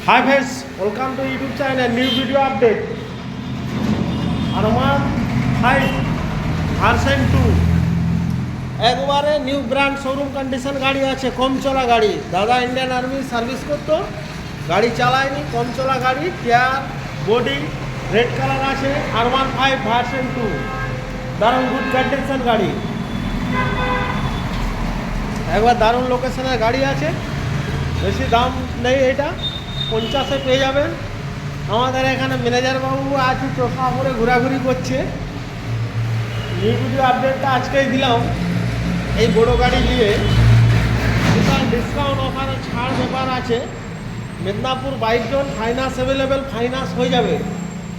Hi friends, welcome to YouTube channel, new video update. Arman 5 version 2 একবারে new brand showroom condition গাড়ি আছে, কম চলা গাড়ি। দাদা ইন্ডিয়ান আর্মি সার্ভিস করতো, গাড়ি চালায়নি, কম চলা গাড়ি, টায়ার বডি রেড কালার আছে। আরমান 5 ভার্সন 2 দারুণ গুড কন্ডিশন গাড়ি, একবার দারুণ লোকেশনের গাড়ি আছে। বেশি দাম নেই, এটা 50-এ পেয়ে যাবেন। আমাদের এখানে ম্যানেজার বাবু আছে, চোখা করে ঘোরাঘুরি করছে। নিউ ভিডিও আপডেটটা আজকেই দিলাম। এই বড় গাড়ি নিয়ে টোটাল ডিসকাউন্ট অফারে ছাড় ব্যাপার আছে। মেদিনীপুর 22 জন ফাইন্যান্স অ্যাভেলেবেল, ফাইন্যান্স হয়ে যাবে।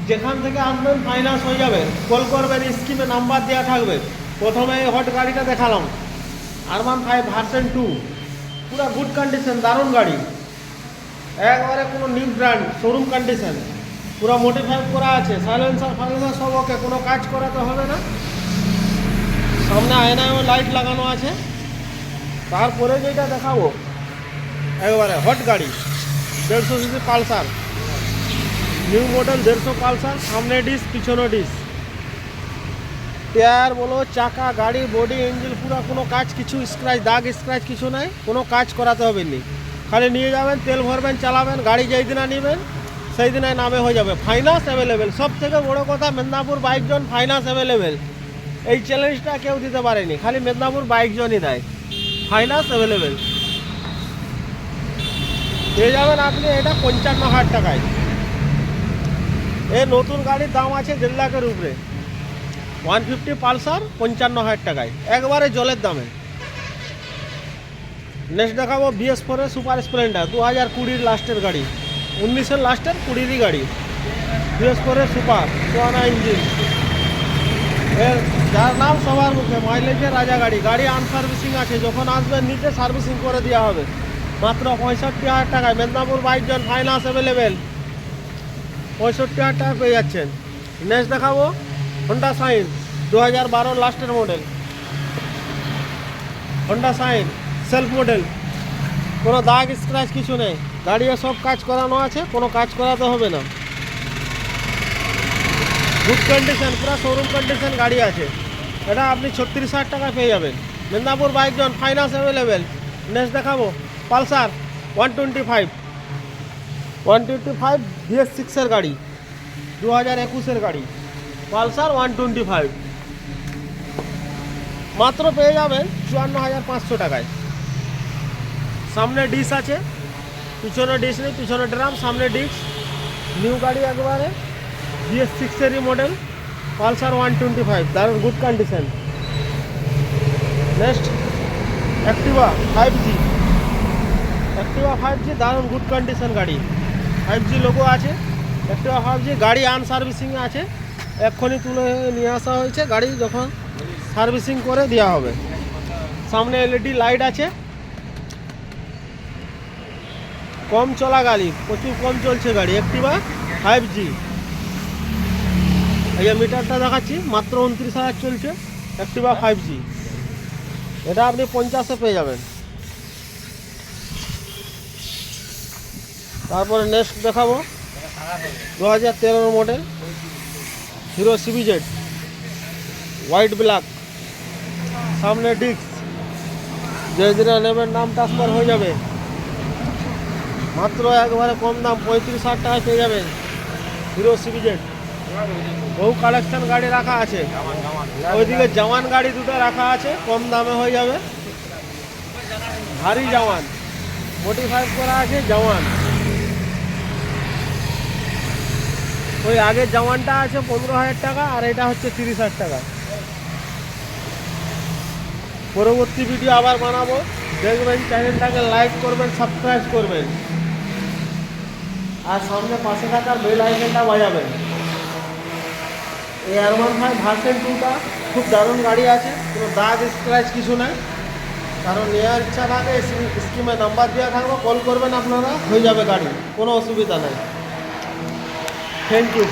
যেখান থেকে আনবেন ফাইন্যান্স হয়ে যাবে। কল করবেন, স্কিমে নাম্বার দেওয়া থাকবে। প্রথমে এই হট গাড়িটা দেখালাম, আরমান 5 ভার্সন 2, পুরো গুড কন্ডিশন, দারুণ গাড়ি, একবারে কোনো নিউ ব্র্যান্ড শোরুম কন্ডিশন, পুরো মডিফাই করা আছে। সাইলেন্সার ফাইলেন্সার সব ওকে, কোনো কাজ করাতে হবে না। সামনে আয়নায় লাইট লাগানো আছে। তারপরে যেটা দেখাবো একবারে হট গাড়ি, 150 CC Pulsar, new model 150 Pulsar. সামনে ডিস, পিছনে ডিস, টায়ার বলো, চাকা, গাড়ি, বডি, ইঞ্জিন, পুরো কোনো কাজ, কিছু স্ক্র্যাচ দাগ স্ক্র্যাচ কিছু নাই, কোনো কাজ করাতে হবে নি। খালি নিয়ে যাবেন, তেল ভরবেন, চালাবেন। গাড়ি যেই দিনে নেবেন সেই দিনে নামে হয়ে যাবে। ফাইন্যান্স অ্যাভেলেবেল, সব থেকে বড়ো কথা মেদিনীপুর 22 জন ফাইন্যান্স অ্যাভেলেবেল। এই চ্যালেঞ্জটা কেউ দিতে পারেনি, খালি মেদিনীপুর 22 জনই দেয়। ফাইন্যান্স অ্যাভেলেবেল পেয়ে যাবেন আপনি এটা 55,000 টাকায়। এই নতুন গাড়ির দাম আছে 1.5 লাখের উপরে। 150 পালসার 55,000 টাকায়, একবারে জলের দামে। নেক্সট দেখাবো BS4 সুপার স্প্লেন্ডার, 2020 লাস্টের গাড়ি, 19-এর লাস্টের 20-ই গাড়ি। BS4 সুপার, সোয়ানা ইঞ্জিন, এর যার নাম সবার মুখে, মাইলেজের রাজা গাড়ি। গাড়ি আনসার্ভিসিং আছে, যখন আসবেন নিচে সার্ভিসিং করে দেওয়া হবে। মাত্র 65,000 টাকায়। মেদিনীপুর 22 জন ফাইন্যান্স অ্যাভেলেবেল, 65,000 টাকা পেয়ে যাচ্ছেন। নেক্সট দেখাবো হন্ডা সাইন, 2012 লাস্টের model. Honda Shine self model, কোনো দাগ স্ক্র্যাচ কিছু নেই। গাড়িও সব কাজ করানো আছে, কোনো কাজ করাতে হবে না। গুড কন্ডিশন, পুরো শোরুম কন্ডিশন গাড়ি আছে। এটা আপনি 36,000 টাকায় পেয়ে যাবেন। মেদিনীপুর 22 জন ফাইন্যান্স অ্যাভেলেবেল। নেক্সট দেখাবো পালসার 125 BS6-এর গাড়ি, 2021-এর গাড়ি। পালসার 125 মাত্র পেয়ে যাবেন 54,500 টাকায়। সামনে ডিস আছে, পিছনে ডিস নেই, পিছনে ড্রাম, সামনে ডিস। নিউ গাড়ি একবারে, BS6-এরই মডেল, পালসার 125, দারুণ good condition. Next Activa 5G, Activa 5G দারুণ গুড কন্ডিশন গাড়ি। 5G লোগো আছে, অ্যাক্টিভা 5G। গাড়ি আনসার্ভিসিংয়ে আছে, এক্ষুনি তুলে নিয়ে আসা হয়েছে। গাড়ি যখন সার্ভিসিং করে দেওয়া হবে। সামনে LED লাইট আছে। কম চলা গাড়ি, প্রচুর কম চলছে গাড়ি, অ্যাক্টিভা 5G। এই যে মিটারটা দেখাচ্ছি, মাত্র 29,000 চলছে, অ্যাক্টিভা 5G। এটা আপনি 50-এ পেয়ে যাবেন। তারপরে নেক্সট দেখাবো 2013 model hero CBZ, white black, সামনে ডিস্ক। যে দিনে নেবেন নাম ট্রান্সফার হয়ে যাবে। মাত্র একবারে কম দাম 35,000 টাকায় পেয়ে যাবেন হিরো CBZ। বহু কালেকশন গাড়ি রাখা আছে, ওইদিকে জওয়ান গাড়ি দুটো রাখা আছে, কম দামে হয়ে যাবে। ভারী জওয়ান, মডিফাই করা আছে জওয়ান। ওই আগের জওয়ানটা আছে 15,000 টাকা, আর এটা হচ্ছে 30,000 টাকা। পরবর্তী ভিডিও আবার বানাবো, দেখবেন। চ্যানেলটাকে লাইক করবেন, সাবস্ক্রাইব করবেন, আর সামনে পাশে থাকার বেল আইকনটা বাজাবেন। এই আরমান 5 ভার্সন 2টা খুব দারুণ গাড়ি আছে, কোনো দাগ স্ক্র্যাচ কিছু নাই। কারণ নেওয়ার ইচ্ছা থাকে, স্কিমে নাম্বার দেওয়া থাকবে, কল করবেন আপনারা, হয়ে যাবে গাড়ি, কোনো অসুবিধা নেই। Thank you.